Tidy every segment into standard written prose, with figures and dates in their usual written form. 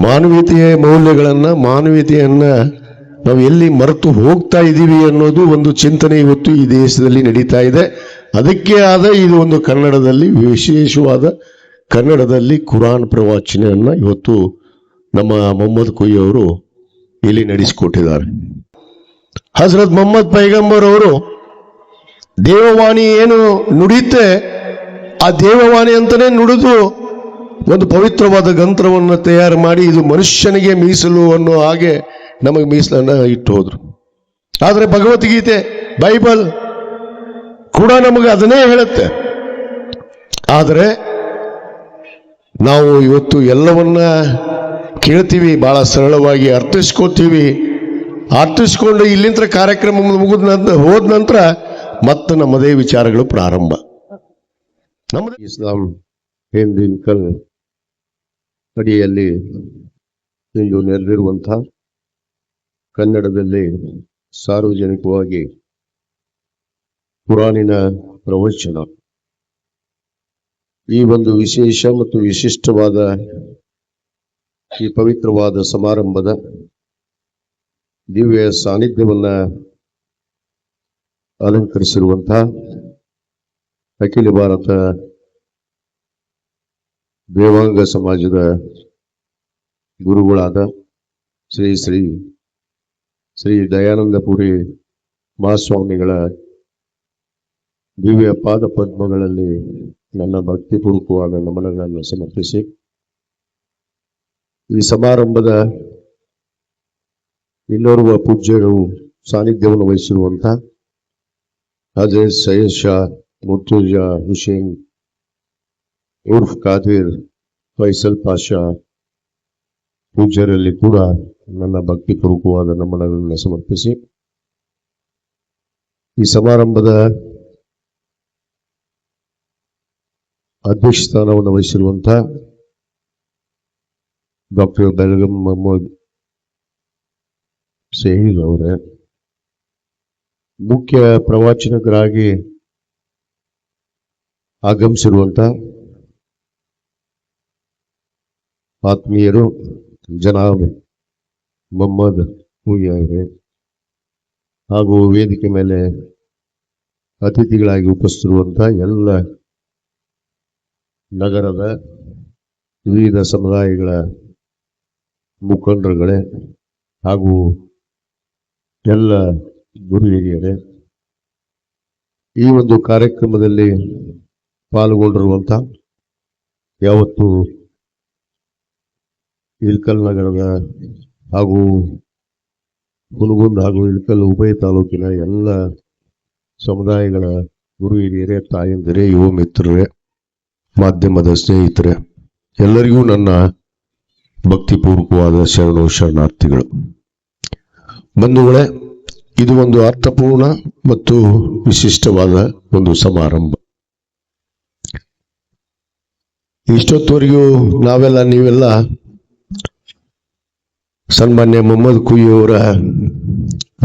ಮಾನವೀಯತೆಯ ಮೌಲ್ಯಗಳನ್ನ, ಮಾನವೀಯತೆಯನ್ನ ನಾವು ಎಲ್ಲಿ ಮರೆತು ಹೋಗ್ತಾ ಇದ್ದೀವಿ ಅನ್ನೋದು ಒಂದು ಚಿಂತನೆ ಇವತ್ತು ಈ ದೇಶದಲ್ಲಿ ನಡೀತಾ ಇದೆ. ಅದಕ್ಕೆ ಆದ ಇದು ಒಂದು ಕನ್ನಡದಲ್ಲಿ ವಿಶೇಷವಾದ ಕನ್ನಡದಲ್ಲಿ ಕುರಾನ್ ಪ್ರವಚನೆಯನ್ನ ಇವತ್ತು ನಮ್ಮ ಮೊಹಮ್ಮದ್ ಕುಯಿ ಅವರು ಇಲ್ಲಿ ನಡೆಸಿಕೊಟ್ಟಿದ್ದಾರೆ. ಹಜರತ್ ಮೊಹಮ್ಮದ್ ಪೈಗಂಬರ್ ಅವರು ದೇವವಾಣಿ ಏನು ನುಡಿಯುತ್ತೆ ಆ ದೇವವಾಣಿ ಅಂತಾನೆ ನುಡಿದು ಒಂದು ಪವಿತ್ರವಾದ ಗ್ರಂಥವನ್ನು ತಯಾರು ಮಾಡಿ ಇದು ಮನುಷ್ಯನಿಗೆ ಮೀಸಲು ಅನ್ನೋ ಹಾಗೆ ನಮಗೆ ಮೀಸಲನ್ನ ಇಟ್ಟು ಹೋದ್ರು. ಆದರೆ ಭಗವದ್ಗೀತೆ ಬೈಬಲ್ ಕೂಡ ನಮಗೆ ಅದನ್ನೇ ಹೇಳುತ್ತೆ. ಆದರೆ ನಾವು ಇವತ್ತು ಎಲ್ಲವನ್ನ ಕೇಳ್ತೀವಿ, ಬಹಳ ಸರಳವಾಗಿ ಅರ್ಥಿಸ್ಕೋತೀವಿ. ಅರ್ಥಿಸ್ಕೊಂಡು ಇಲ್ಲಿಂದ ಕಾರ್ಯಕ್ರಮ ಹೋದ ನಂತರ ಮತ್ತೆ ನಮ್ಮದೇ ವಿಚಾರಗಳು ಪ್ರಾರಂಭ. ನಮ್ಮದೇ ಇಸ್ಲಾಂ ಹಿಂದಿನ ಅಡಿಯಲ್ಲಿ ಇಂದು ನೆರೆದಿರುವಂತಹ ಕನ್ನಡದಲ್ಲಿ ಸಾರ್ವಜನಿಕವಾಗಿ ಕುರಾನಿನ ಪ್ರವಚನ, ಈ ಒಂದು ವಿಶೇಷ ಮತ್ತು ವಿಶಿಷ್ಟವಾದ ಈ ಪವಿತ್ರವಾದ ಸಮಾರಂಭದ ದಿವ್ಯ ಸಾನ್ನಿಧ್ಯವನ್ನ ಅಲಂಕರಿಸಿರುವಂತಹ ಅಖಿಲ ಭಾರತ ದೇವಾಂಗ ಸಮಾಜದ ಗುರುಗಳಾದ ಶ್ರೀ ಶ್ರೀ ಶ್ರೀ ದಯಾನಂದಪುರಿ ಮಹಾಸ್ವಾಮಿಗಳ ದಿವ್ಯ ಪಾದ ಪದ್ಮಗಳಲ್ಲಿ ನನ್ನ ಭಕ್ತಿಪೂರ್ವಕವಾದ ನಮನಗಳನ್ನು ಸಮರ್ಪಿಸಿ ಈ ಸಮಾರಂಭದ ಇನ್ನೋರ್ವ ಪೂಜ್ಯರು ಸಾನ್ನಿಧ್ಯವನ್ನು ವಹಿಸಿರುವಂತಹ ಹಜರತ್ ಸೈಯದ್ ಶಾ ಮುರ್ತುಜಾ ಹುಸೇನ್ ಉರ್ಫ್ ಕಾದಿರ್ ಫೈಸಲ್ ಪಾಷಾ ಪೂಜ್ಯರಲ್ಲಿ ಕೂಡ ನನ್ನ ಭಕ್ತಿಪೂರ್ವಕವಾದ ನಮನಗಳನ್ನು ಸಮರ್ಪಿಸಿ ಈ ಸಮಾರಂಭದ ಅಧ್ಯಕ್ಷ ಸ್ಥಾನವನ್ನು ವಹಿಸಿರುವಂತಹ ಡಾಕ್ಟರ್ ಬೆಳಗಂ ಮೊಹಮ್ಮದ್ ಸೇಹಿಲ್ ಅವರೇ, ಮುಖ್ಯ ಪ್ರವಾಚಕರಾಗಿ ಆಗಮಿಸಿರುವಂತಹ ಆತ್ಮೀಯರು ಜನಾಬ್ ಮೊಹಮ್ಮದ್ ಕುಯಿ ಅವರೇ, ಹಾಗೂ ವೇದಿಕೆ ಮೇಲೆ ಅತಿಥಿಗಳಾಗಿ ಉಪಸ್ಥಿತಿರುವಂತಹ ಎಲ್ಲ ನಗರದ ವಿವಿಧ ಸಮುದಾಯಗಳ ಮುಖಂಡರುಗಳೇ ಹಾಗೂ ಎಲ್ಲ ಗುರು ಹಿರಿಯರೇ, ಈ ಒಂದು ಕಾರ್ಯಕ್ರಮದಲ್ಲಿ ಪಾಲ್ಗೊಂಡಿರುವಂಥ ಯಾವತ್ತು ಇಳಕಲ್ ನಗರದ ಹಾಗೂ ಹುನಗುಂದ ಹಾಗೂ ಇಳಕಲ್ ಉಭಯ ತಾಲೂಕಿನ ಎಲ್ಲ ಸಮುದಾಯಗಳ ಗುರು ಹಿರಿಯರೇ, ತಾಯಂದಿರೇ, ಯುವ ಮಿತ್ರರೇ, ಮಾಧ್ಯಮದ ಸ್ನೇಹಿತರೆ, ಎಲ್ಲರಿಗೂ ನನ್ನ ಭಕ್ತಿಪೂರ್ವಕವಾದ ಶರಣಾರ್ಥಿಗಳು. ಬಂಧುಗಳೇ, ಇದು ಒಂದು ಅರ್ಥಪೂರ್ಣ ಮತ್ತು ವಿಶಿಷ್ಟವಾದ ಒಂದು ಸಮಾರಂಭ. ಇಷ್ಟೊತ್ತವರೆಗೂ ನೀವೆಲ್ಲ ಸನ್ಮಾನ್ಯ ಮೊಹಮ್ಮದ್ ಕುಯಿ ಅವರ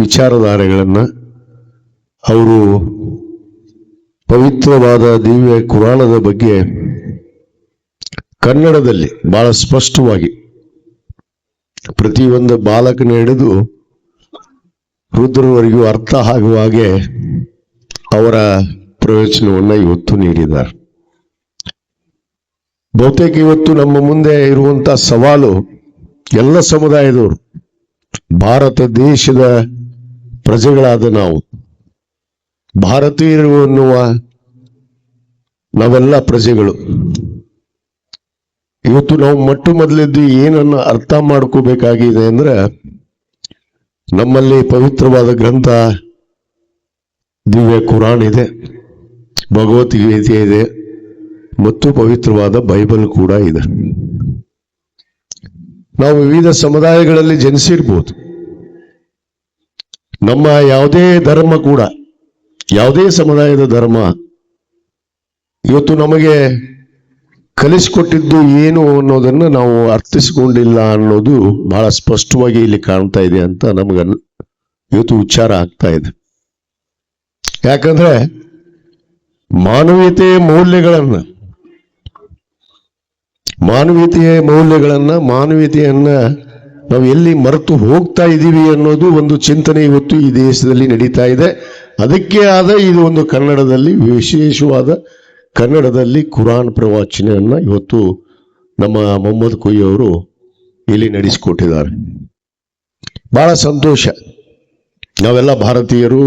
ವಿಚಾರಧಾರೆಗಳನ್ನ, ಅವರು ಪವಿತ್ರವಾದ ದಿವ್ಯ ಕುರಾನದ ಬಗ್ಗೆ ಕನ್ನಡದಲ್ಲಿ ಬಹಳ ಸ್ಪಷ್ಟವಾಗಿ ಪ್ರತಿಯೊಂದು ಬಾಲಕನ ಹಿಡಿದು ವೃದ್ಧರವರೆಗೂ ಅರ್ಥ ಆಗುವ ಹಾಗೆ ಅವರ ಪ್ರವಚನವನ್ನ ಇವತ್ತು ನೀಡಿದ್ದಾರೆ. ಬಹುತೇಕ ಇವತ್ತು ನಮ್ಮ ಮುಂದೆ ಇರುವಂತಹ ಸವಾಲು ಎಲ್ಲ ಸಮುದಾಯದವರು, ಭಾರತ ದೇಶದ ಪ್ರಜೆಗಳಾದ ನಾವು, ಭಾರತೀಯರು ಅನ್ನುವ ನಾವೆಲ್ಲ ಪ್ರಜೆಗಳು, ಇವತ್ತು ನಾವು ಮೊದಲಿದ್ದು ಏನನ್ನ ಅರ್ಥ ಮಾಡ್ಕೋಬೇಕಾಗಿದೆ ಅಂದ್ರೆ, ನಮ್ಮಲ್ಲಿ ಪವಿತ್ರವಾದ ಗ್ರಂಥ ದಿವ್ಯ ಕುರಾನ್ ಇದೆ, ಭಗವದ್ಗೀತೆ ಇದೆ ಮತ್ತು ಪವಿತ್ರವಾದ ಬೈಬಲ್ ಕೂಡ ಇದೆ. ನಾವು ವಿವಿಧ ಸಮುದಾಯಗಳಲ್ಲಿ ಜನಿಸಿರ್ಬೋದು. ನಮ್ಮ ಯಾವುದೇ ಧರ್ಮ ಕೂಡ, ಯಾವುದೇ ಸಮುದಾಯದ ಧರ್ಮ ಇವತ್ತು ನಮಗೆ ಕಲಿಸಿಕೊಟ್ಟಿದ್ದು ಏನು ಅನ್ನೋದನ್ನ ನಾವು ಅರ್ಥಿಸಿಕೊಂಡಿಲ್ಲ ಅನ್ನೋದು ಬಹಳ ಸ್ಪಷ್ಟವಾಗಿ ಇಲ್ಲಿ ಕಾಣ್ತಾ ಇದೆ ಅಂತ ನಮ್ಗೆ ಇವತ್ತು ವಿಚಾರ ಆಗ್ತಾ ಇದೆ. ಯಾಕಂದ್ರೆ ಮಾನವೀಯತೆಯ ಮೌಲ್ಯಗಳನ್ನ ಮಾನವೀಯತೆಯ ಮೌಲ್ಯಗಳನ್ನ, ಮಾನವೀಯತೆಯನ್ನ ನಾವು ಎಲ್ಲಿ ಮರೆತು ಹೋಗ್ತಾ ಇದ್ದೀವಿ ಅನ್ನೋದು ಒಂದು ಚಿಂತನೆ ಇವತ್ತು ಈ ದೇಶದಲ್ಲಿ ನಡೀತಾ ಇದೆ. ಅದಕ್ಕೆ ಆದ ಇದು ಒಂದು ಕನ್ನಡದಲ್ಲಿ ವಿಶೇಷವಾದ ಕನ್ನಡದಲ್ಲಿ ಕುರಾನ್ ಪ್ರವಚನೆಯನ್ನ ಇವತ್ತು ನಮ್ಮ ಮೊಹಮ್ಮದ್ ಕುಯಿ ಅವರು ಇಲ್ಲಿ ನಡೆಸಿಕೊಟ್ಟಿದ್ದಾರೆ. ಬಹಳ ಸಂತೋಷ. ನಾವೆಲ್ಲ ಭಾರತೀಯರು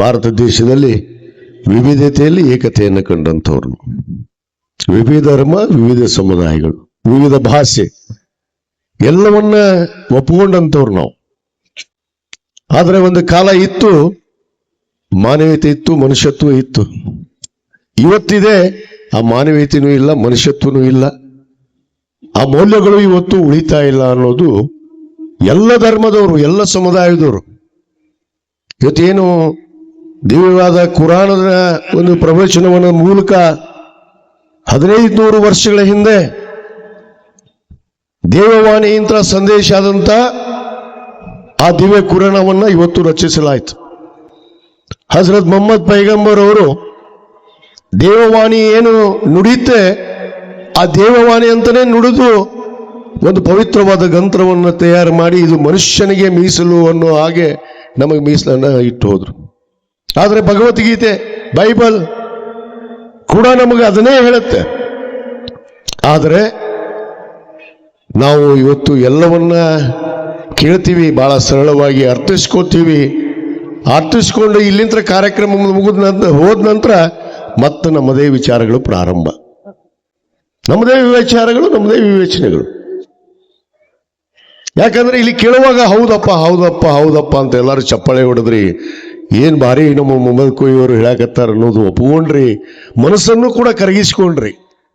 ಭಾರತ ದೇಶದಲ್ಲಿ ವಿವಿಧತೆಯಲ್ಲಿ ಏಕತೆಯನ್ನು ಕಂಡಂಥವ್ರು, ವಿವಿಧ ಧರ್ಮ, ವಿವಿಧ ಸಮುದಾಯಗಳು, ವಿವಿಧ ಭಾಷೆ ಎಲ್ಲವನ್ನ ಒಪ್ಪಿಕೊಂಡಂಥವ್ರು ನಾವು. ಆದರೆ ಒಂದು ಕಾಲ ಇತ್ತು, ಮಾನವೀಯತೆ ಇತ್ತು, ಮನುಷ್ಯತ್ವ ಇತ್ತು. ಇವತ್ತಿದೆ ಆ ಮಾನವೀಯತೆನೂ ಇಲ್ಲ, ಮನುಷ್ಯತ್ವನೂ ಇಲ್ಲ, ಆ ಮೌಲ್ಯಗಳು ಇವತ್ತು ಉಳಿತಾ ಇಲ್ಲ ಅನ್ನೋದು ಎಲ್ಲ ಧರ್ಮದವರು, ಎಲ್ಲ ಸಮುದಾಯದವರು. ಇವತ್ತೇನು ದಿವ್ಯವಾದ ಕುರಾನದ ಒಂದು ಪ್ರವಚನವನ್ನ ಮೂಲಕ 1500 ವರ್ಷಗಳ ಹಿಂದೆ ದೇವವಾಣಿಯಿಂದ ಸಂದೇಶ ಆದಂತ ಆ ದಿವ್ಯ ಕುರಾನವನ್ನ ಇವತ್ತು ರಚಿಸಲಾಯಿತು. ಹಜರತ್ ಮೊಹಮ್ಮದ್ ಪೈಗಂಬರ್ ಅವರು ದೇವವಾಣಿ ಏನು ನುಡಿಯುತ್ತೆ ಆ ದೇವವಾಣಿ ಅಂತಾನೆ ನುಡಿದು ಒಂದು ಪವಿತ್ರವಾದ ಗ್ರಂಥವನ್ನು ತಯಾರು ಮಾಡಿ ಇದು ಮನುಷ್ಯನಿಗೆ ಮೀಸಲು ಅನ್ನೋ ಹಾಗೆ ನಮಗೆ ಮೀಸಲನ್ನ ಇಟ್ಟು ಹೋದ್ರು. ಆದರೆ ಭಗವದ್ಗೀತೆ, ಬೈಬಲ್ ಕೂಡ ನಮಗೆ ಅದನ್ನೇ ಹೇಳುತ್ತೆ. ಆದರೆ ನಾವು ಇವತ್ತು ಎಲ್ಲವನ್ನ ಕೇಳ್ತೀವಿ, ಬಹಳ ಸರಳವಾಗಿ ಅರ್ಥಿಸ್ಕೋತೀವಿ. ಅರ್ಥಿಸ್ಕೊಂಡು ಇಲ್ಲಿಂದ ಕಾರ್ಯಕ್ರಮ ಹೋದ ನಂತರ ಮತ್ತೆ ನಮ್ಮದೇ ವಿಚಾರಗಳು ಪ್ರಾರಂಭ, ನಮ್ಮದೇ ವಿಚಾರಗಳು, ನಮ್ಮದೇ ವಿವೇಚನೆಗಳು. ಯಾಕಂದ್ರೆ ಇಲ್ಲಿ ಕೇಳುವಾಗ ಹೌದಪ್ಪ ಹೌದಪ್ಪ ಹೌದಪ್ಪ ಅಂತ ಎಲ್ಲರೂ ಚಪ್ಪಾಳೆ ಹೊಡೆದ್ರಿ, ಏನ್ ಭಾರಿ ನಮ್ಮ ಮೊಹಮ್ಮದ್ ಕುಯಿ ಅವರು ಹೇಳಕತ್ತಾರ ಅನ್ನೋದು ಒಪ್ಕೊಂಡ್ರಿ, ಮನಸ್ಸನ್ನು ಕೂಡ ಕರಗಿಸ್ಕೊಂಡ್ರಿ.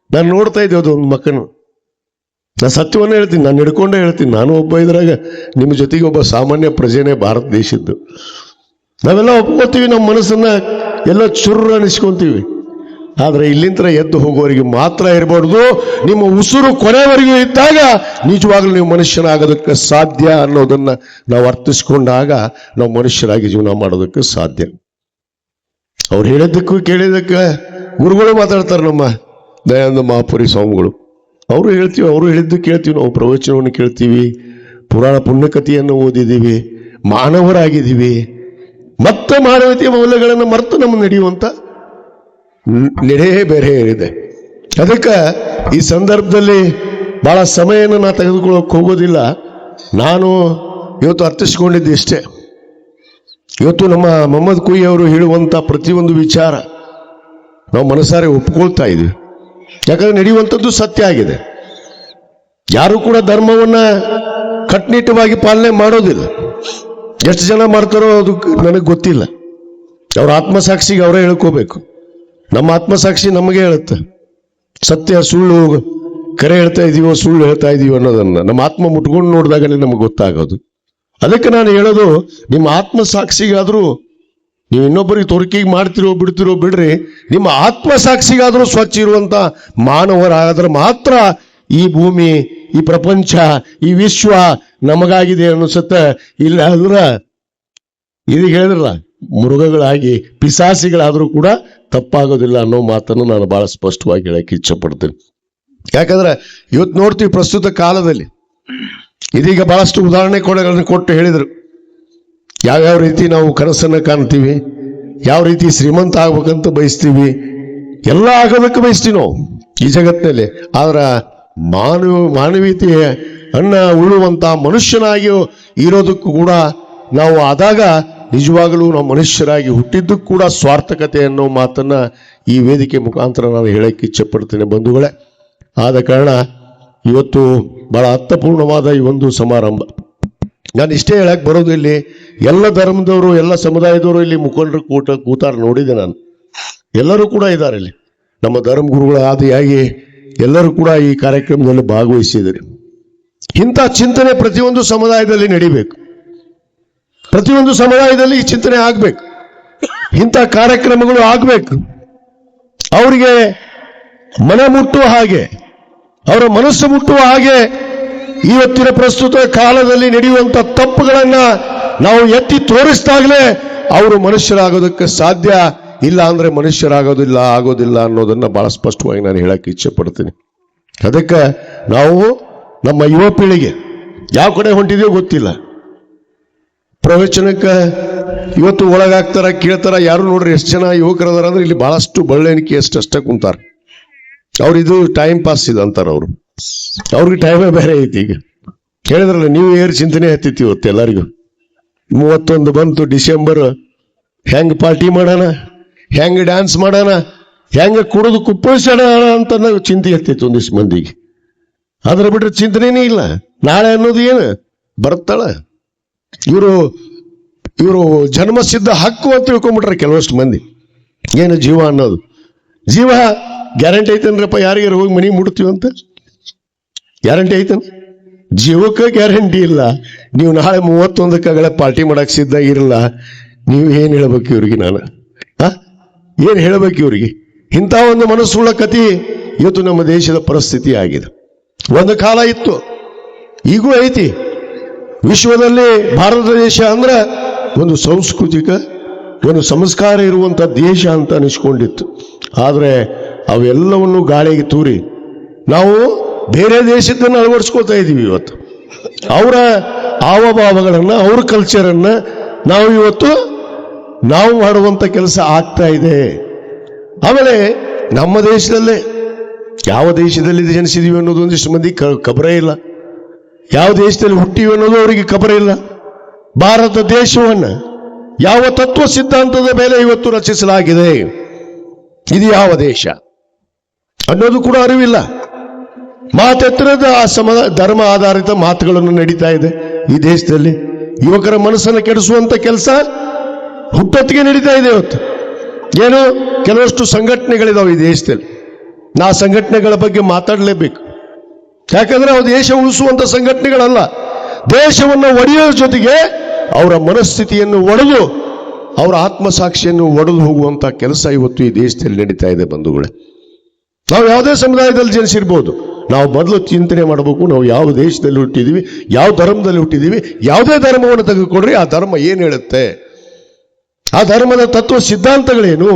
ನಾನು ನೋಡ್ತಾ ಇದ್ದೆ ಅದು ಒಂದು ಮಕ್ಕನು, ನಾನು ಸತ್ಯವನ್ನ ಹೇಳ್ತೀನಿ, ನಾನು ಹಿಡ್ಕೊಂಡೇ ಹೇಳ್ತೀನಿ. ನಾನು ಒಬ್ಬ ಇದ್ರಾಗ ನಿಮ್ಮ ಜೊತೆಗೆ ಒಬ್ಬ ಸಾಮಾನ್ಯ ಪ್ರಜೆನೇ ಭಾರತ ದೇಶದ್ದು. ನಾವೆಲ್ಲ ಒಪ್ಕೋತೀವಿ, ನಮ್ಮ ಮನಸ್ಸನ್ನ ಎಲ್ಲ ಚುರ್ರ ಅನಿಸ್ಕೊಂತೀವಿ. ಆದ್ರೆ ಇಲ್ಲಿಂದ ಎದ್ದು ಹೋಗುವವರಿಗೆ ಮಾತ್ರ ಇರಬಾರ್ದು, ನಿಮ್ಮ ಉಸಿರು ಕೊನೆವರೆಗೂ ಇದ್ದಾಗ ನಿಜವಾಗ್ಲೂ ನೀವು ಮನುಷ್ಯನಾಗೋದಕ್ಕೆ ಸಾಧ್ಯ ಅನ್ನೋದನ್ನ ನಾವು ಅರ್ಥಿಸ್ಕೊಂಡಾಗ ನಾವು ಮನುಷ್ಯರಾಗಿ ಜೀವನ ಮಾಡೋದಕ್ಕೆ ಸಾಧ್ಯ. ಅವ್ರು ಹೇಳಿದ್ದಕ್ಕೂ ಕೇಳಿದ್ದಕ್ಕೆ ಗುರುಗಳು ಮಾತಾಡ್ತಾರೆ, ನಮ್ಮ ದಯಾನಂದ ಮಹಾಪುರಿ ಸ್ವಾಮಿಗಳು. ಅವರು ಹೇಳ್ತೀವಿ, ಅವರು ಹೇಳಿದ್ದು ಕೇಳ್ತೀವಿ, ನಾವು ಪ್ರವಚನವನ್ನು ಕೇಳ್ತೀವಿ, ಪುರಾಣ ಪುಣ್ಯಕಥೆಯನ್ನು ಓದಿದ್ದೀವಿ, ಮಾನವರಾಗಿದ್ದೀವಿ. ಮತ್ತೆ ಮಾನವೀಯತೆಯ ಮೌಲ್ಯಗಳನ್ನು ಮರೆತು ನಮ್ಮ ನಡೆಯುವಂತ ನೆಡೆ ಬೇರೆ ಇದೆ. ಅದಕ್ಕೆ ಈ ಸಂದರ್ಭದಲ್ಲಿ ಬಹಳ ಸಮಯನ ನಾ ತೆಗೆದುಕೊಳ್ಳೋಕೆ ಹೋಗೋದಿಲ್ಲ. ನಾನು ಇವತ್ತು ಅರ್ಥಿಸ್ಕೊಂಡಿದ್ದೆ ಇಷ್ಟೇ. ಇವತ್ತು ನಮ್ಮ ಮೊಹಮ್ಮದ್ ಕುಯಿ ಅವರು ಹೇಳುವಂತ ಪ್ರತಿಯೊಂದು ವಿಚಾರ ನಾವು ಮನಸಾರೆ ಒಪ್ಕೊಳ್ತಾ ಇದ್ವಿ. ಯಾಕಂದ್ರೆ ನಡೆಯುವಂಥದ್ದು ಸತ್ಯ ಆಗಿದೆ. ಯಾರು ಕೂಡ ಧರ್ಮವನ್ನ ಕಟ್ಟುನಿಟ್ಟವಾಗಿ ಪಾಲನೆ ಮಾಡೋದಿಲ್ಲ. ಎಷ್ಟು ಜನ ಮಾಡ್ತಾರೋ ಅದು ನನಗೆ ಗೊತ್ತಿಲ್ಲ. ಅವ್ರ ಆತ್ಮಸಾಕ್ಷಿಗೆ ಅವರೇ ಹೇಳ್ಕೋಬೇಕು. ನಮ್ಮ ಆತ್ಮಸಾಕ್ಷಿ ನಮಗೆ ಹೇಳುತ್ತೆ ಸತ್ಯ ಸುಳ್ಳು, ಕರೆ ಹೇಳ್ತಾ ಇದೀವೋ ಸುಳ್ಳು ಹೇಳ್ತಾ ಇದೀವೋ ಅನ್ನೋದನ್ನ ನಮ್ಮ ಆತ್ಮ ಮುಟ್ಕೊಂಡು ನೋಡಿದಾಗಲೇ ನಮಗೆ ಗೊತ್ತಾಗೋದು. ಅದಕ್ಕೆ ನಾನು ಹೇಳೋದು, ನಿಮ್ಮ ಆತ್ಮಸಾಕ್ಷಿಗಾದ್ರೂ ನೀವು ಇನ್ನೊಬ್ಬರಿಗೆ ತೋರಿಕೆಗೆ ಮಾಡ್ತಿರೋ ಬಿಡ್ತಿರೋ ಬಿಡ್ರಿ, ನಿಮ್ಮ ಆತ್ಮಸಾಕ್ಷಿಗಾದ್ರೂ ಸ್ವಚ್ಛ ಇರುವಂತ ಮಾನವರಾದ್ರೆ ಮಾತ್ರ ಈ ಭೂಮಿ, ಈ ಪ್ರಪಂಚ, ಈ ವಿಶ್ವ ನಮಗಾಗಿದೆ ಅನಿಸುತ್ತೆ. ಇಲ್ಲ ಅಂದ್ರೆ ಇದೀಗ ಹೇಳಿದ್ರಲ್ಲ, ಮೃಗಗಳಾಗಿ ಪಿಸಾಸಿಗಳಾದ್ರೂ ಕೂಡ ತಪ್ಪಾಗೋದಿಲ್ಲ ಅನ್ನೋ ಮಾತನ್ನು ನಾನು ಬಹಳ ಸ್ಪಷ್ಟವಾಗಿ ಹೇಳಕ್ಕೆ ಇಚ್ಛಪಡ್ತೀನಿ. ಯಾಕಂದ್ರೆ ಇವತ್ತು ನೋಡ್ತೀವಿ ಪ್ರಸ್ತುತ ಕಾಲದಲ್ಲಿ, ಇದೀಗ ಬಹಳಷ್ಟು ಉದಾಹರಣೆಗಳನ್ನು ಕೊಟ್ಟು ಹೇಳಿದ್ರು, ಯಾವ್ಯಾವ ರೀತಿ ನಾವು ಕನಸನ್ನ ಕಾಣ್ತೀವಿ, ಯಾವ ರೀತಿ ಶ್ರೀಮಂತ ಆಗ್ಬೇಕಂತ ಬಯಸ್ತೀವಿ, ಎಲ್ಲ ಆಗೋದಕ್ಕೆ ಬಯಸ್ತೀವಿ ನಾವು ಈ ಜಗತ್ತಿನಲ್ಲಿ. ಆದ್ರ ಮಾನವೀಯತೆಯ ಅನ್ನ ಉಳುವಂತ ಮನುಷ್ಯನಾಗಿ ಇರೋದಕ್ಕೂ ಕೂಡ ನಾವು ಆದಾಗ ನಿಜವಾಗಲೂ ನಾವು ಮನುಷ್ಯರಾಗಿ ಹುಟ್ಟಿದ್ದಕ್ಕೂ ಕೂಡ ಸ್ವಾರ್ಥಕತೆ ಅನ್ನೋ ಮಾತನ್ನ ಈ ವೇದಿಕೆ ಮುಖಾಂತರ ನಾನು ಹೇಳಕ್ಕೆ ಇಚ್ಛೆ ಪಡ್ತೇನೆ ಬಂಧುಗಳೇ. ಆದ ಕಾರಣ ಇವತ್ತು ಬಹಳ ಅರ್ಥಪೂರ್ಣವಾದ ಈ ಒಂದು ಸಮಾರಂಭ. ನಾನು ಇಷ್ಟೇ ಹೇಳಕ್ ಬರೋದು, ಇಲ್ಲಿ ಎಲ್ಲ ಧರ್ಮದವರು, ಎಲ್ಲ ಸಮುದಾಯದವರು ಇಲ್ಲಿ ಮುಖಂಡರು ಕೂತಾರ ನೋಡಿದೆ ನಾನು. ಎಲ್ಲರೂ ಕೂಡ ಇದ್ದಾರೆ ಇಲ್ಲಿ, ನಮ್ಮ ಧರ್ಮ ಗುರುಗಳ ಆದಿಯಾಗಿ ಎಲ್ಲರೂ ಕೂಡ ಈ ಕಾರ್ಯಕ್ರಮದಲ್ಲಿ ಭಾಗವಹಿಸಿದ್ದಾರೆ. ಇಂಥ ಚಿಂತನೆ ಪ್ರತಿಯೊಂದು ಸಮುದಾಯದಲ್ಲಿ ನಡಿಬೇಕು, ಪ್ರತಿಯೊಂದು ಸಮುದಾಯದಲ್ಲಿ ಈ ಚಿಂತನೆ ಆಗ್ಬೇಕು, ಇಂಥ ಕಾರ್ಯಕ್ರಮಗಳು ಆಗ್ಬೇಕು. ಅವರಿಗೆ ಮನೆ ಮುಟ್ಟುವ ಹಾಗೆ, ಅವರ ಮನಸ್ಸು ಮುಟ್ಟುವ ಹಾಗೆ ಇವತ್ತಿನ ಪ್ರಸ್ತುತ ಕಾಲದಲ್ಲಿ ನಡೆಯುವಂತ ತಪ್ಪುಗಳನ್ನ ನಾವು ಎತ್ತಿ ತೋರಿಸಿದಾಗಲೇ ಅವರು ಮನುಷ್ಯರಾಗೋದಕ್ಕೆ ಸಾಧ್ಯ. ಇಲ್ಲ ಅಂದ್ರೆ ಮನುಷ್ಯರಾಗೋದಿಲ್ಲ, ಆಗೋದಿಲ್ಲ ಅನ್ನೋದನ್ನ ಬಹಳ ಸ್ಪಷ್ಟವಾಗಿ ನಾನು ಹೇಳಕ್ಕೆ ಇಚ್ಛೆ ಪಡ್ತೀನಿ. ಅದಕ್ಕೆ ನಾವು ನಮ್ಮ ಯುವ ಪೀಳಿಗೆ ಯಾವ ಕಡೆ ಹೊಂಟಿದೆಯೋ ಗೊತ್ತಿಲ್ಲ. ಪ್ರವಚನಕ್ಕೆ ಇವತ್ತು ಒಳಗಾಗ್ತಾರ, ಕೇಳ್ತಾರ. ಯಾರು ನೋಡ್ರಿ ಎಷ್ಟು ಜನ ಯುವಕರದಾರ ಅಂದ್ರೆ ಇಲ್ಲಿ ಬಹಳಷ್ಟು ಬಳ್ಳೆಣಿಕೆ ಅಷ್ಟೇ ಕುಂತಾರ. ಇದು ಟೈಮ್ ಪಾಸ್ ಇದೆ ಅಂತಾರ. ಅವ್ರಿಗೆ ಟೈಮೇ ಬೇರೆ ಐತಿ. ಈಗ ಹೇಳಿದ್ರಲ್ಲ, ನ್ಯೂ ಇಯರ್ ಚಿಂತನೆ ಹತ್ತಿತ್ತು ಇವತ್ತು ಎಲ್ಲರಿಗೂ. 31 ಬಂತು ಡಿಸೆಂಬರ್, ಹೆಂಗ್ ಪಾರ್ಟಿ ಮಾಡೋಣ, ಹೆಂಗ್ ಡ್ಯಾನ್ಸ್ ಮಾಡೋಣ, ಹೆಂಗ ಕುಡಿದು ಕುಪ್ಪಳಿಸೋಣ ಅಂತ ಚಿಂತೆ ಹತ್ತಿತ್ತು ಒಂದಿಷ್ಟು ಮಂದಿಗೆ. ಅದ್ರ ಬಿಟ್ರೆ ಚಿಂತನೆನೇ ಇಲ್ಲ. ನಾಳೆ ಅನ್ನೋದು ಏನು ಬರ್ತಾಳ. ಇವರು ಜನ್ಮಸಿದ್ಧ ಹಕ್ಕು ಅಂತ ತಿಳ್ಕೊಂಡ್ಬಿಟ್ರೆ ಕೆಲವಷ್ಟು ಮಂದಿ. ಏನು ಜೀವ ಅನ್ನೋದು, ಜೀವ ಗ್ಯಾರಂಟಿ ಐತೇನ್ರಪ್ಪ? ಯಾರಿಗಾರು ಹೋಗಿ ಮನೆ ಮುಟ್ತೀವಿ ಅಂತ ಗ್ಯಾರಂಟಿ ಐತನ್? ಜೀವಕ್ಕೆ ಗ್ಯಾರಂಟಿ ಇಲ್ಲ. ನೀವು ನಾಳೆ 31ಕ್ಕೆ ಪಾರ್ಟಿ ಮಾಡಕ್ ಸಿದ್ಧ ಇರಲ್ಲ. ನೀವು ಏನ್ ಹೇಳ್ಬೇಕು ಇವ್ರಿಗೆ? ನಾನು ಏನ್ ಹೇಳ್ಬೇಕು ಇವ್ರಿಗೆ? ಇಂಥ ಒಂದು ಮನಸ್ಸುಳ್ಳ ಕತಿ ಇವತ್ತು ನಮ್ಮ ದೇಶದ ಪರಿಸ್ಥಿತಿ ಆಗಿದೆ. ಒಂದು ಕಾಲ ಇತ್ತು, ಈಗೂ ಐತಿ. ವಿಶ್ವದಲ್ಲಿ ಭಾರತ ದೇಶ ಅಂದ್ರೆ ಒಂದು ಸಾಂಸ್ಕೃತಿಕ, ಒಂದು ಸಂಸ್ಕಾರ ಇರುವಂತ ದೇಶ ಅಂತ ಅನಿಸ್ಕೊಂಡಿತ್ತು. ಆದ್ರೆ ಅವೆಲ್ಲವನ್ನು ಗಾಳಿಗೆ ತೂರಿ ನಾವು ಬೇರೆ ದೇಶದನ್ನು ಅಳವಡಿಸ್ಕೊಳ್ತಾ ಇದ್ದೀವಿ. ಇವತ್ತು ಅವರ ಹಾವಭಾವಗಳನ್ನ, ಅವ್ರ ಕಲ್ಚರನ್ನ ನಾವು ಮಾಡುವಂತ ಕೆಲಸ ಆಗ್ತಾ ಇದೆ. ಆಮೇಲೆ ನಮ್ಮ ದೇಶದಲ್ಲೇ, ಯಾವ ದೇಶದಲ್ಲಿ ಜನಿಸಿದೀವಿ ಅನ್ನೋದು ಒಂದಿಷ್ಟು ಮಂದಿ ಖಬರೇ ಇಲ್ಲ. ಯಾವ ದೇಶದಲ್ಲಿ ಹುಟ್ಟಿವಿ ಅನ್ನೋದು ಅವರಿಗೆ ಖಬರೇ ಇಲ್ಲ. ಭಾರತ ದೇಶವನ್ನ ಯಾವ ತತ್ವ ಸಿದ್ಧಾಂತದ ಮೇಲೆ ಇವತ್ತು ರಚಿಸಲಾಗಿದೆ, ಇದು ಯಾವ ದೇಶ ಅನ್ನೋದು ಕೂಡ ಅರಿವಿಲ್ಲ. ಮಾತೆತ್ತರದ ಧರ್ಮ ಆಧಾರಿತ ಮಾತುಗಳನ್ನು ನಡೀತಾ ಇದೆ ಈ ದೇಶದಲ್ಲಿ. ಯುವಕರ ಮನಸ್ಸನ್ನು ಕೆಡಿಸುವಂತ ಕೆಲಸ ಹುಟ್ಟೊತ್ತಿಗೆ ನಡೀತಾ ಇದೆ ಇವತ್ತು. ಏನು ಕೆಲವಷ್ಟು ಸಂಘಟನೆಗಳಿದಾವೆ ಈ ದೇಶದಲ್ಲಿ. ನಾ ಸಂಘಟನೆಗಳ ಬಗ್ಗೆ ಮಾತಾಡಲೇಬೇಕು. ಯಾಕಂದ್ರೆ ಅವು ದೇಶ ಉಳಿಸುವಂತ ಸಂಘಟನೆಗಳಲ್ಲ. ದೇಶವನ್ನು ಒಡೆಯೋ ಜೊತೆಗೆ ಅವರ ಮನಸ್ಥಿತಿಯನ್ನು ಒಡೆದು, ಅವರ ಆತ್ಮಸಾಕ್ಷಿಯನ್ನು ಒಡೆದು ಹೋಗುವಂತ ಕೆಲಸ ಇವತ್ತು ಈ ದೇಶದಲ್ಲಿ ನಡೀತಾ ಇದೆ ಬಂಧುಗಳೇ. ನಾವು ಯಾವುದೇ ಸಮುದಾಯದಲ್ಲಿ ಜನಿಸಿರ್ಬೋದು, ನಾವು ಮೊದಲು ಚಿಂತನೆ ಮಾಡಬೇಕು. ನಾವು ಯಾವ ದೇಶದಲ್ಲಿ ಹುಟ್ಟಿದೀವಿ, ಯಾವ ಧರ್ಮದಲ್ಲಿ ಹುಟ್ಟಿದೀವಿ, ಯಾವುದೇ ಧರ್ಮವನ್ನು ತೆಗೆದುಕೊಂಡ್ರೆ ಆ ಧರ್ಮ ಏನು ಹೇಳುತ್ತೆ, ಆ ಧರ್ಮದ ತತ್ವ ಸಿದ್ಧಾಂತಗಳೇನು,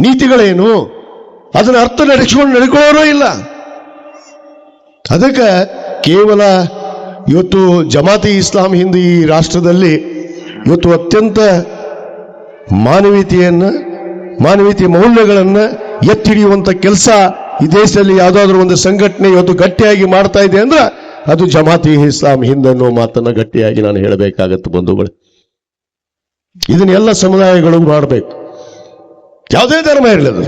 ನೀತಿಗಳೇನು, ಅದನ್ನ ಅರ್ಥ ನಡ್ಕೊಳ್ಳೋರೂ ಇಲ್ಲ. ಅದಕ್ಕೆ ಕೇವಲ ಇವತ್ತು ಜಮಾತಿ ಇಸ್ಲಾಂ ಹಿಂದೂ ಈ ರಾಷ್ಟ್ರದಲ್ಲಿ ಇವತ್ತು ಅತ್ಯಂತ ಮಾನವೀಯತೆಯ ಮೌಲ್ಯಗಳನ್ನ ಎತ್ತಿ ಹಿಡಿಯುವಂತ ಕೆಲಸ ಈ ದೇಶದಲ್ಲಿ ಯಾವುದಾದ್ರೂ ಒಂದು ಸಂಘಟನೆ ಇವತ್ತು ಗಟ್ಟಿಯಾಗಿ ಮಾಡ್ತಾ ಇದೆ ಅಂದ್ರೆ ಅದು ಜಮಾತಿ ಇಸ್ಲಾಂ ಹಿಂದ್ ಅನ್ನೋ ಮಾತನ್ನ ಗಟ್ಟಿಯಾಗಿ ನಾನು ಹೇಳಬೇಕಾಗತ್ತೆ ಬಂಧುಗಳು. ಇದನ್ನೆಲ್ಲ ಸಮುದಾಯಗಳು ಮಾಡಬೇಕು. ಯಾವುದೇ ಧರ್ಮ ಇರಲಿ, ಅದು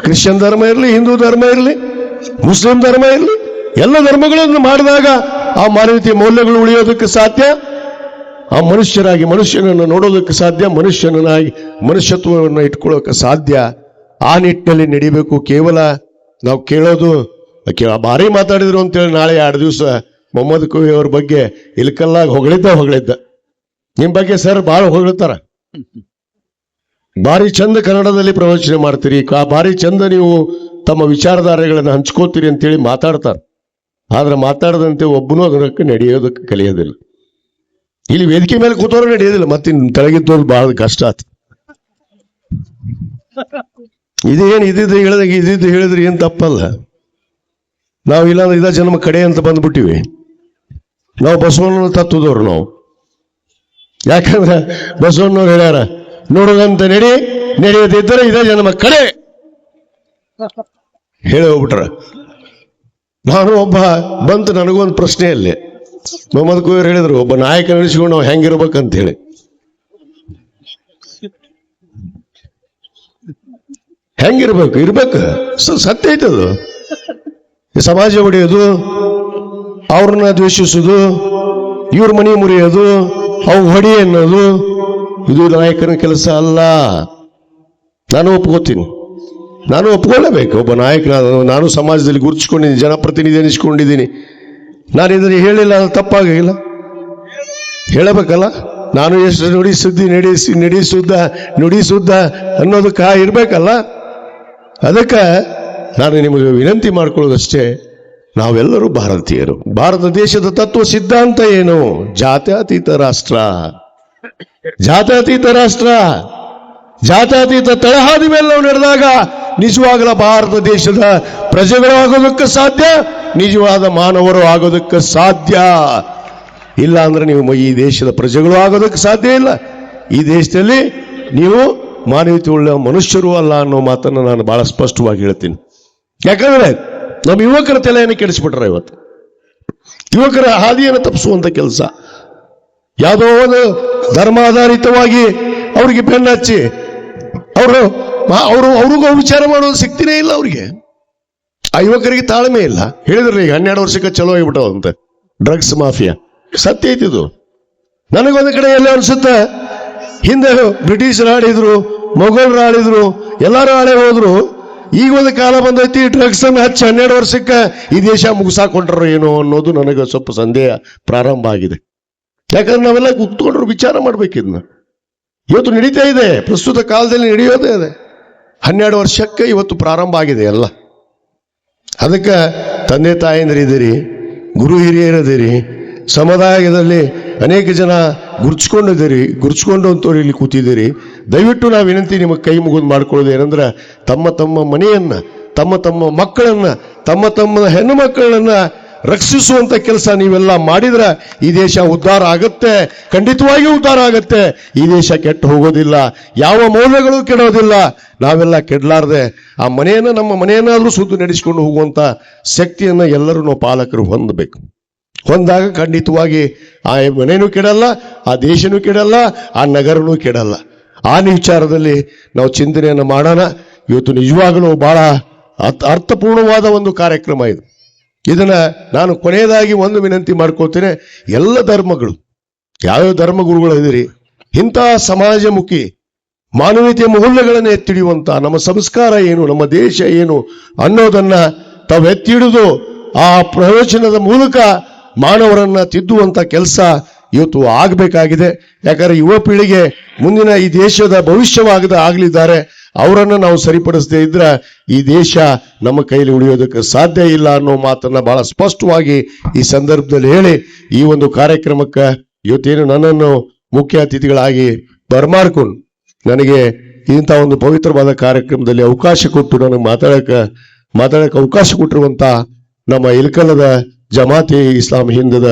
ಕ್ರಿಶ್ಚಿಯನ್ ಧರ್ಮ ಇರಲಿ, ಹಿಂದೂ ಧರ್ಮ ಇರಲಿ, ಮುಸ್ಲಿಂ ಧರ್ಮ ಇರಲಿ, ಎಲ್ಲ ಧರ್ಮಗಳನ್ನು ಮಾಡಿದಾಗ ಆ ಮಾನವೀಯತೆಯ ಮೌಲ್ಯಗಳು ಉಳಿಯೋದಕ್ಕೆ ಸಾಧ್ಯ. ಆ ಮನುಷ್ಯನನ್ನು ನೋಡೋದಕ್ಕೆ ಸಾಧ್ಯ, ಮನುಷ್ಯತ್ವವನ್ನು ಇಟ್ಕೊಳ್ಳೋಕೆ ಸಾಧ್ಯ. ಆ ನಿಟ್ಟಿನಲ್ಲಿ ನಡಿಬೇಕು. ಕೇವಲ ನಾವು ಕೇಳೋದು ಭಾರಿ ಮಾತಾಡಿದ್ರು ಅಂತೇಳಿ ನಾಳೆ 2 ದಿವಸ ಮೊಹಮ್ಮದ್ ಕೋವಿ ಅವ್ರ ಬಗ್ಗೆ ಇಲ್ಕಲ್ಲಾಗಿ ಹೊಗಳಿದ್ದ. ನಿಮ್ ಬಗ್ಗೆ ಸರ್ ಭಾಳ ಹೊಗಳ್ತಾರ. ಭಾರಿ ಚಂದ ಕನ್ನಡದಲ್ಲಿ ಪ್ರವಚನ ಮಾಡ್ತೀರಿ, ಭಾರಿ ಚಂದ ನೀವು ತಮ್ಮ ವಿಚಾರಧಾರೆಗಳನ್ನು ಹಂಚ್ಕೋತೀರಿ ಅಂತೇಳಿ ಮಾತಾಡ್ತಾರೆ. ಆದ್ರೆ ಮಾತಾಡದಂತೆ ಒಬ್ಬನೂ ಅದಕ್ಕೆ ನಡೆಯೋದಕ್ಕೆ ಕಲಿಯೋದಿಲ್ಲ. ಇಲ್ಲಿ ವೇದಿಕೆ ಮೇಲೆ ಕೂತವ್ರು ನಡೆಯೋದಿಲ್ಲ, ಮತ್ತೆ ತೆಳಗಿದ್ದವ್ರು ಬಹಳ ಕಷ್ಟ ಆಯ್ತು. ಇದಿದ್ದು ಹೇಳಿದ್ರೆ ಏನ್ ತಪ್ಪಲ್ಲ. ನಾವು ಇಲ್ಲಾಂದ್ರೆ ಇದ ಜನ್ಮ ಕಡೆ ಅಂತ ಬಂದ್ಬಿಟ್ಟಿವಿ. ನಾವು ಬಸವಣ್ಣನ ತತ್ವದವ್ರು ನಾವು. ಯಾಕಂದ್ರೆ ಬಸವಣ್ಣವ್ರು ಹೇಳ್ಯಾರ, ನೋಡೋದಂತ ನಡೆಯದಿದ್ದರೆ ಇದೇ ಜನ್ಮ ಕಡೆ ಹೇಳಿ ಹೋಗ್ಬಿಟ್ರ. ನಾನು ಬಂತು ನನಗೊಂದು ಪ್ರಶ್ನೆ ಅಲ್ಲಿ. ಮೊಹಮ್ಮದ್ ಕೋವಿ ಹೇಳಿದ್ರು, ಒಬ್ಬ ನಾಯಕ ನಡೆಸಿಕೊಂಡು ನಾವು ಹೆಂಗಿರ್ಬೇಕಂತ ಹೇಳಿ. ಇರ್ಬೇಕು ಸತ್ಯ ಐತದು. ಸಮಾಜ ಹೊಡೆಯೋದು, ಅವ್ರನ್ನ ದ್ವೇಷಿಸೋದು, ಇವ್ರ ಮನೆ ಮುರಿಯೋದು, ಅವು ಹೊಡಿ ಅನ್ನೋದು ಇದು ನಾಯಕನ ಕೆಲಸ ಅಲ್ಲ. ನಾನು ಒಪ್ಕೊಳ್ಳೇಬೇಕು. ಒಬ್ಬ ನಾಯಕನಾದ ನಾನು ಸಮಾಜದಲ್ಲಿ ಗುರುತಿಸ್ಕೊಂಡಿದ್ದೀನಿ, ಜನಪ್ರತಿನಿಧಿ ಅನಿಸ್ಕೊಂಡಿದ್ದೀನಿ. ನಾನು ಇದನ್ನು ಹೇಳಿಲ್ಲ, ಅದು ತಪ್ಪಾಗಿಲ್ಲ, ಹೇಳಬೇಕಲ್ಲ. ನಾನು ಎಷ್ಟು ನುಡಿಸುದ್ದ ಅನ್ನೋದಕ್ಕೆ ಇರ್ಬೇಕಲ್ಲ. ಅದಕ್ಕೆ ನಾನು ನಿಮಗೆ ವಿನಂತಿ ಮಾಡ್ಕೊಳ್ಳೋದಷ್ಟೇ, ನಾವೆಲ್ಲರೂ ಭಾರತೀಯರು. ಭಾರತ ದೇಶದ ತತ್ವ ಸಿದ್ಧಾಂತ ಏನು? ಜಾತ್ಯತೀತ ರಾಷ್ಟ್ರ. ಜಾತ್ಯತೀತ ತಳಹಾದಿ ಮೇಲೆ ನಾವು ನಡೆದಾಗ ನಿಜವಾಗಲ ಭಾರತ ದೇಶದ ಪ್ರಜೆಗಳು ಆಗೋದಕ್ಕೆ ಸಾಧ್ಯ, ನಿಜವಾದ ಮಾನವರು ಆಗೋದಕ್ಕೆ ಸಾಧ್ಯ. ಇಲ್ಲ ಅಂದ್ರೆ ನೀವು ಈ ದೇಶದ ಪ್ರಜೆಗಳು ಆಗೋದಕ್ಕೆ ಸಾಧ್ಯ ಇಲ್ಲ. ಈ ದೇಶದಲ್ಲಿ ನೀವು ಮಾನವೀಯತೆ ಉಳ್ಳ ಮನುಷ್ಯರು ಅಲ್ಲ ಅನ್ನೋ ಮಾತನ್ನು ನಾನು ಬಹಳ ಸ್ಪಷ್ಟವಾಗಿ ಹೇಳ್ತೀನಿ. ಯಾಕಂದ್ರೆ ನಮ್ಮ ಯುವಕರ ತಲೆಯನ್ನು ಕೆಡಿಸ್ಬಿಟ್ರೆ ಇವತ್ತು ಯುವಕರ ಹಾದಿಯನ್ನು ತಪ್ಪಿಸುವಂತ ಕೆಲಸ, ಯಾವುದೋ ಒಂದು ಧರ್ಮಾಧಾರಿತವಾಗಿ ಅವ್ರಿಗೆ ಬೆನ್ನು ಹಚ್ಚಿ ಅವ್ರಿಗೂ ವಿಚಾರ ಮಾಡೋದು ಶಕ್ತಿನೇ ಇಲ್ಲ ಅವ್ರಿಗೆ. ಆ ಯುವಕರಿಗೆ ತಾಳ್ಮೆ ಇಲ್ಲ. ಹೇಳಿದ್ರಿ ಈಗ 12 ವರ್ಷಕ್ಕೆ ಚಲೋ ಆಗಿಬಿಟ್ಟವಂತೆ ಡ್ರಗ್ಸ್ ಮಾಫಿಯಾ. ಸತ್ಯ ಐತಿದು. ನನಗೊಂದು ಕಡೆ ಎಲ್ಲ ಅನ್ಸುತ್ತೆ, ಹಿಂದೆ ಬ್ರಿಟಿಷರು ಆಳಿದ್ರು, ಮೊಘಲರು ಆಳಿದ್ರು, ಎಲ್ಲರೂ ಆಳೆ ಹೋದ್ರು. ಈಗ ಒಂದು ಕಾಲ ಬಂದೈತಿ ಡ್ರಗ್ಸ್ ಅನ್ನು ಹಚ್ಚಿ 12 ವರ್ಷಕ್ಕೆ ಈ ದೇಶ ಮುಗಿಸಾಕೊಂಡ್ರು ಏನೋ ಅನ್ನೋದು ನನಗೆ ಸ್ವಲ್ಪ ಸಂದೇಹ ಪ್ರಾರಂಭ ಆಗಿದೆ. ಯಾಕಂದ್ರೆ ನಾವೆಲ್ಲ ಕೂತ್ಕೊಂಡ್ರು ವಿಚಾರ ಮಾಡ್ಬೇಕಿದ್ನ. ಇವತ್ತು ನಡೀತಾ ಇದೆ, ಪ್ರಸ್ತುತ ಕಾಲದಲ್ಲಿ ನಡೆಯೋದೇ ಇದೆ. 12 ವರ್ಷಕ್ಕೆ ಇವತ್ತು ಪ್ರಾರಂಭ ಆಗಿದೆ ಎಲ್ಲ. ಅದಕ್ಕೆ ತಂದೆ ತಾಯಂದಿರಿದ್ದೀರಿ, ಗುರು ಹಿರಿಯರಿದ್ದೀರಿ, ಸಮುದಾಯದಲ್ಲಿ ಅನೇಕ ಜನ ಗುರ್ಚ್ಕೊಂಡು ಅಂತವ್ರು ಇಲ್ಲಿ ಕೂತಿದ್ದೀರಿ. ದಯವಿಟ್ಟು ನಾವು ವಿನಂತಿ ನಿಮಗೆ ಕೈ ಮುಗಿದು ಮಾಡ್ಕೊಳ್ಳೋದು ಏನಂದ್ರೆ, ತಮ್ಮ ಮನೆಯನ್ನ, ತಮ್ಮ ಮಕ್ಕಳನ್ನ, ತಮ್ಮ ಹೆಣ್ಣು ಮಕ್ಕಳನ್ನ ರಕ್ಷಿಸುವಂತ ಕೆಲಸ ನೀವೆಲ್ಲ ಮಾಡಿದ್ರೆ ಈ ದೇಶ ಉದ್ಧಾರ ಆಗತ್ತೆ, ಖಂಡಿತವಾಗಿಯೂ ಉದ್ಧಾರ ಆಗತ್ತೆ. ಈ ದೇಶ ಕೆಟ್ಟು ಹೋಗೋದಿಲ್ಲ, ಯಾವ ಮೌಲ್ಯಗಳು ಕೆಡೋದಿಲ್ಲ. ನಾವೆಲ್ಲ ಕೆಡಲಾರ್ದೆ ಆ ಮನೆಯನ್ನ, ನಮ್ಮ ಮನೆಯನ್ನಾದ್ರೂ ಸುದ್ದು ನಡೆಸಿಕೊಂಡು ಹೋಗುವಂತ ಶಕ್ತಿಯನ್ನ ಎಲ್ಲರೂ ನಾವು ಪಾಲಕರು ಹೊಂದಬೇಕು. ಹೊಂದಾಗ ಖಂಡಿತವಾಗಿ ಆ ಮನೆಯೂ ಕೆಡಲ್ಲ, ಆ ದೇಶನೂ ಕೆಡಲ್ಲ, ಆ ನಗರನೂ ಕೆಡಲ್ಲ. ಆ ವಿಚಾರದಲ್ಲಿ ನಾವು ಚಿಂತನೆಯನ್ನು ಮಾಡೋಣ. ಇವತ್ತು ನಿಜವಾಗಲೂ ಬಹಳ ಅರ್ಥಪೂರ್ಣವಾದ ಒಂದು ಕಾರ್ಯಕ್ರಮ ಇದು. ಇದನ್ನ ನಾನು ಕೊನೆಯದಾಗಿ ಒಂದು ವಿನಂತಿ ಮಾಡ್ಕೊಳ್ತೇನೆ. ಎಲ್ಲ ಧರ್ಮಗಳು, ಯಾವ್ಯಾವ ಧರ್ಮಗುರುಗಳು ಇದ್ದೀರಿ, ಇಂತಹ ಸಮಾಜಮುಖಿ ಮಾನವೀಯತೆಯ ಮೌಲ್ಯಗಳನ್ನು ಎತ್ತಿಡಿಯುವಂತ ನಮ್ಮ ಸಂಸ್ಕಾರ ಏನು, ನಮ್ಮ ದೇಶ ಏನು ಅನ್ನೋದನ್ನ ತಾವು ಎತ್ತಿ ಹಿಡಿದು ಆ ಪ್ರಯೋಜನದ ಮೂಲಕ ಮಾನವರನ್ನ ತಿದ್ದುವಂತ ಕೆಲಸ ಇವತ್ತು ಆಗಬೇಕಾಗಿದೆ. ಯಾಕಂದ್ರೆ ಯುವ ಪೀಳಿಗೆ ಮುಂದಿನ ಈ ದೇಶದ ಆಗಲಿದ್ದಾರೆ. ಅವರನ್ನು ನಾವು ಸರಿಪಡಿಸದೇ ಇದ್ರೆ ಈ ದೇಶ ನಮ್ಮ ಕೈಲಿ ಉಳಿಯೋದಕ್ಕೆ ಸಾಧ್ಯ ಇಲ್ಲ ಅನ್ನೋ ಮಾತನ್ನ ಬಹಳ ಸ್ಪಷ್ಟವಾಗಿ ಈ ಸಂದರ್ಭದಲ್ಲಿ ಹೇಳಿ, ಈ ಒಂದು ಕಾರ್ಯಕ್ರಮಕ್ಕೆ ಇವತ್ತೇನು ನನ್ನನ್ನು ಮುಖ್ಯ ಅತಿಥಿಗಳಾಗಿ ಬರಮಾಡ್ಕೊಂಡು ನನಗೆ ಇಂಥ ಒಂದು ಪವಿತ್ರವಾದ ಕಾರ್ಯಕ್ರಮದಲ್ಲಿ ಅವಕಾಶ ಕೊಟ್ಟು ನನಗೆ ಮಾತಾಡಕ್ಕೆ ಅವಕಾಶ ಕೊಟ್ಟಿರುವಂತ ನಮ್ಮ ಇಲ್ಕಲದ ಜಮಾತಿ ಇಸ್ಲಾಂ ಹಿಂದದ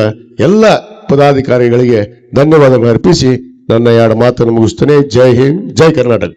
ಎಲ್ಲ ಪದಾಧಿಕಾರಿಗಳಿಗೆ ಧನ್ಯವಾದಗಳನ್ನು ಅರ್ಪಿಸಿ ನನ್ನ 2 ಮಾತನ್ನು ಮುಗಿಸ್ತೇನೆ. ಜೈ ಹಿಂದ್, ಜೈ ಕರ್ನಾಟಕ.